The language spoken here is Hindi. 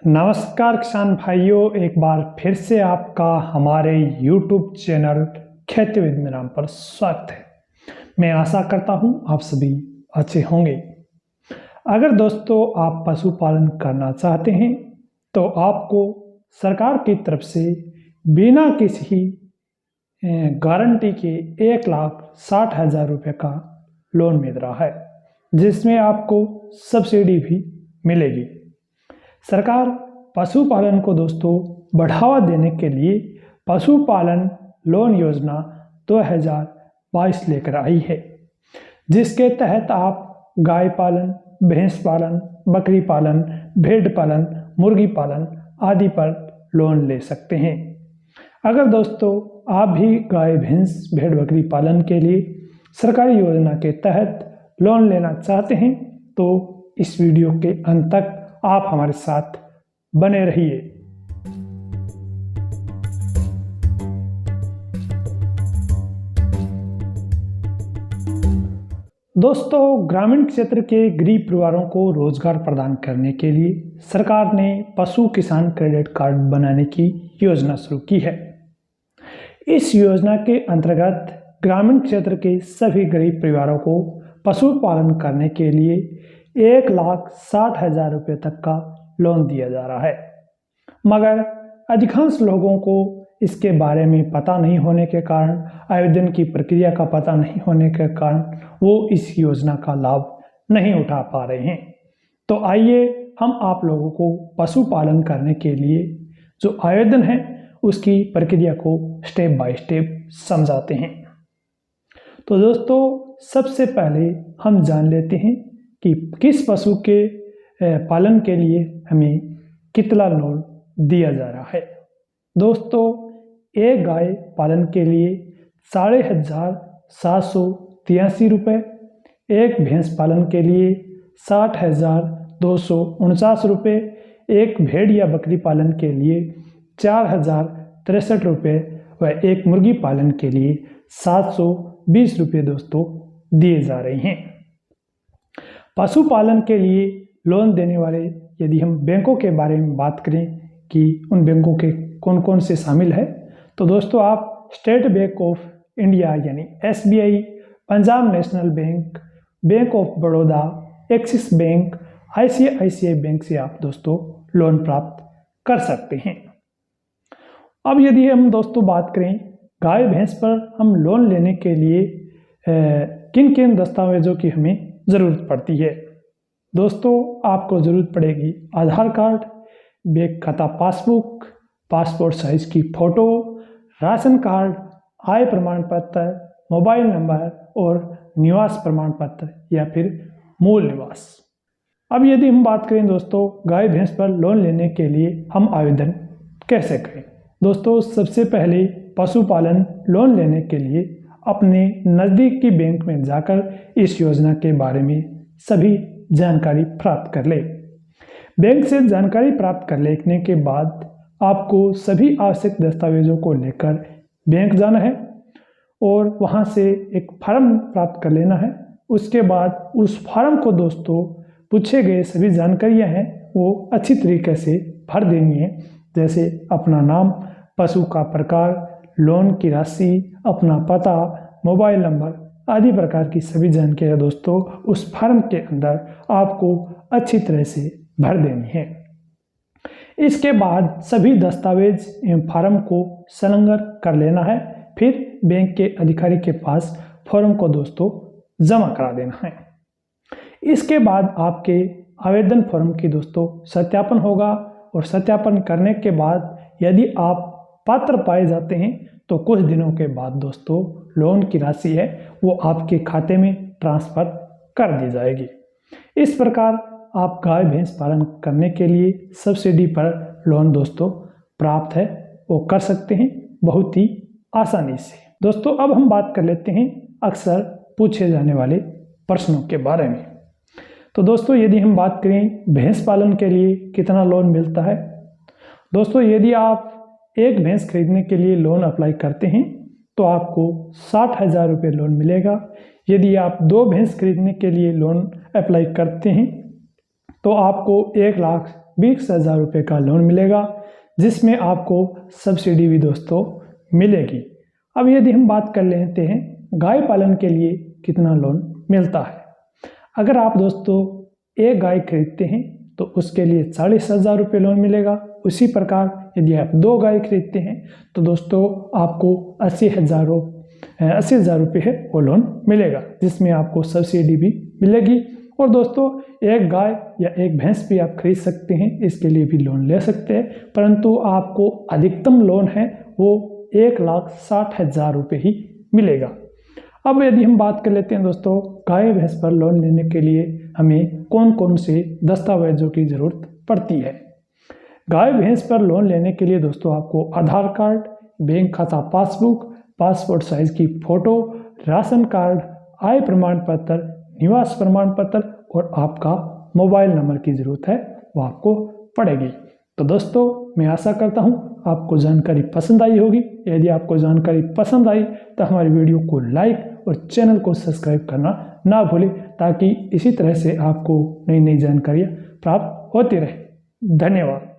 नमस्कार किसान भाइयों, एक बार फिर से आपका हमारे YouTube चैनल खेती विद मेराम पर स्वागत है। मैं आशा करता हूं आप सभी अच्छे होंगे। अगर दोस्तों आप पशुपालन करना चाहते हैं तो आपको सरकार की तरफ से बिना किसी गारंटी के 1,60,000 रुपये का लोन मिल रहा है, जिसमें आपको सब्सिडी भी मिलेगी। सरकार पशुपालन को दोस्तों बढ़ावा देने के लिए पशुपालन लोन योजना 2022 लेकर आई है, जिसके तहत आप गाय पालन, भैंस पालन, बकरी पालन, भेड़ पालन, मुर्गी पालन आदि पर लोन ले सकते हैं। अगर दोस्तों आप भी गाय, भैंस, भेड़, बकरी पालन के लिए सरकारी योजना के तहत लोन लेना चाहते हैं तो इस वीडियो के अंत तक आप हमारे साथ बने रहिए। दोस्तों, ग्रामीण क्षेत्र के गरीब परिवारों को रोजगार प्रदान करने के लिए सरकार ने पशु किसान क्रेडिट कार्ड बनाने की योजना शुरू की है। इस योजना के अंतर्गत ग्रामीण क्षेत्र के सभी गरीब परिवारों को पशुपालन करने के लिए 1,60,000 रुपये तक का लोन दिया जा रहा है, मगर अधिकांश लोगों को इसके बारे में पता नहीं होने के कारण, आवेदन की प्रक्रिया का पता नहीं होने के कारण वो इस योजना का लाभ नहीं उठा पा रहे हैं। तो आइए हम आप लोगों को पशुपालन करने के लिए जो आवेदन है उसकी प्रक्रिया को स्टेप बाय स्टेप समझाते हैं। तो दोस्तों, सबसे पहले हम जान लेते हैं कि किस पशु के पालन के लिए हमें कितना लोन दिया जा रहा है। दोस्तों, एक गाय पालन के लिए 6,783 रुपये, एक भैंस पालन के लिए 60,249 रुपये, एक भेड़ या बकरी पालन के लिए 4,063 रुपये व एक मुर्गी पालन के लिए 720 रुपये दोस्तों दिए जा रहे हैं। पशुपालन के लिए लोन देने वाले यदि हम बैंकों के बारे में बात करें कि उन बैंकों के कौन कौन से शामिल है, तो दोस्तों आप स्टेट बैंक ऑफ इंडिया यानी SBI, Punjab national bank, bank of Baroda, axis bank, ICICI bank से आप दोस्तों लोन प्राप्त कर सकते हैं। अब यदि हम दोस्तों बात करें गाय भैंस पर हम लोन लेने के लिए किन किन दस्तावेजों की हमें ज़रूरत पड़ती है। दोस्तों, आपको ज़रूरत पड़ेगी आधार कार्ड, बैंक खाता पासबुक, पासपोर्ट साइज की फ़ोटो, राशन कार्ड, आय प्रमाण पत्र, मोबाइल नंबर और निवास प्रमाण पत्र या फिर मूल निवास। अब यदि हम बात करें दोस्तों गाय भैंस पर लोन लेने के लिए हम आवेदन कैसे करें। दोस्तों, सबसे पहले पशुपालन लोन लेने के लिए अपने नज़दीक की बैंक में जाकर इस योजना के बारे में सभी जानकारी प्राप्त कर ले। बैंक से जानकारी प्राप्त कर लेने के बाद आपको सभी आवश्यक दस्तावेजों को लेकर बैंक जाना है और वहां से एक फॉर्म प्राप्त कर लेना है। उसके बाद उस फॉर्म को दोस्तों पूछे गए सभी जानकारियां हैं वो अच्छी तरीके से भर देनी है, जैसे अपना नाम, पशु का प्रकार, लोन की राशि, अपना पता, मोबाइल नंबर आदि प्रकार की सभी जानकारियाँ दोस्तों उस फॉर्म के अंदर आपको अच्छी तरह से भर देनी है। इसके बाद सभी दस्तावेज एवं फॉर्म को संलग्न कर लेना है। फिर बैंक के अधिकारी के पास फॉर्म को दोस्तों जमा करा देना है। इसके बाद आपके आवेदन फॉर्म की दोस्तों सत्यापन होगा और सत्यापन करने के बाद यदि आप पात्र पाए जाते हैं तो कुछ दिनों के बाद दोस्तों लोन की राशि है वो आपके खाते में ट्रांसफ़र कर दी जाएगी। इस प्रकार आप गाय भैंस पालन करने के लिए सब्सिडी पर लोन दोस्तों प्राप्त है वो कर सकते हैं बहुत ही आसानी से। दोस्तों, अब हम बात कर लेते हैं अक्सर पूछे जाने वाले प्रश्नों के बारे में। तो दोस्तों, यदि हम बात करें भैंस पालन के लिए कितना लोन मिलता है। दोस्तों, यदि आप एक भैंस खरीदने के लिए लोन अप्लाई करते हैं तो आपको 60,000 रुपये लोन मिलेगा। यदि आप 2 भैंस खरीदने के लिए लोन अप्लाई करते हैं तो आपको 20,000 रुपये का लोन मिलेगा, जिसमें आपको सब्सिडी भी दोस्तों मिलेगी। अब यदि हम बात कर लेते हैं गाय पालन के लिए कितना लोन मिलता है। अगर आप दोस्तों एक गाय खरीदते हैं तो उसके लिए 40,000 रुपये लोन मिलेगा। उसी प्रकार यदि आप 2 गाय खरीदते हैं तो दोस्तों आपको 80,000 रुपये है वो लोन मिलेगा, जिसमें आपको सब्सिडी भी मिलेगी। और दोस्तों एक गाय या एक भैंस भी आप खरीद सकते हैं, इसके लिए भी लोन ले सकते हैं, परंतु आपको अधिकतम लोन है वो 1,60,000 रुपये ही मिलेगा। अब यदि हम बात कर लेते हैं दोस्तों गाय भैंस पर लोन लेने के लिए हमें कौन कौन से दस्तावेजों की ज़रूरत पड़ती है। गाय भैंस पर लोन लेने के लिए दोस्तों आपको आधार कार्ड, बैंक खाता पासबुक, पासपोर्ट साइज की फ़ोटो, राशन कार्ड, आय प्रमाण पत्र, निवास प्रमाण पत्र और आपका मोबाइल नंबर की ज़रूरत है वो आपको पड़ेगी। तो दोस्तों मैं आशा करता हूँ आपको जानकारी पसंद आई होगी। यदि आपको जानकारी पसंद आई तो हमारी वीडियो को लाइक और चैनल को सब्सक्राइब करना ना भूलें, ताकि इसी तरह से आपको नई नई जानकारियाँ प्राप्त होती रहे। धन्यवाद।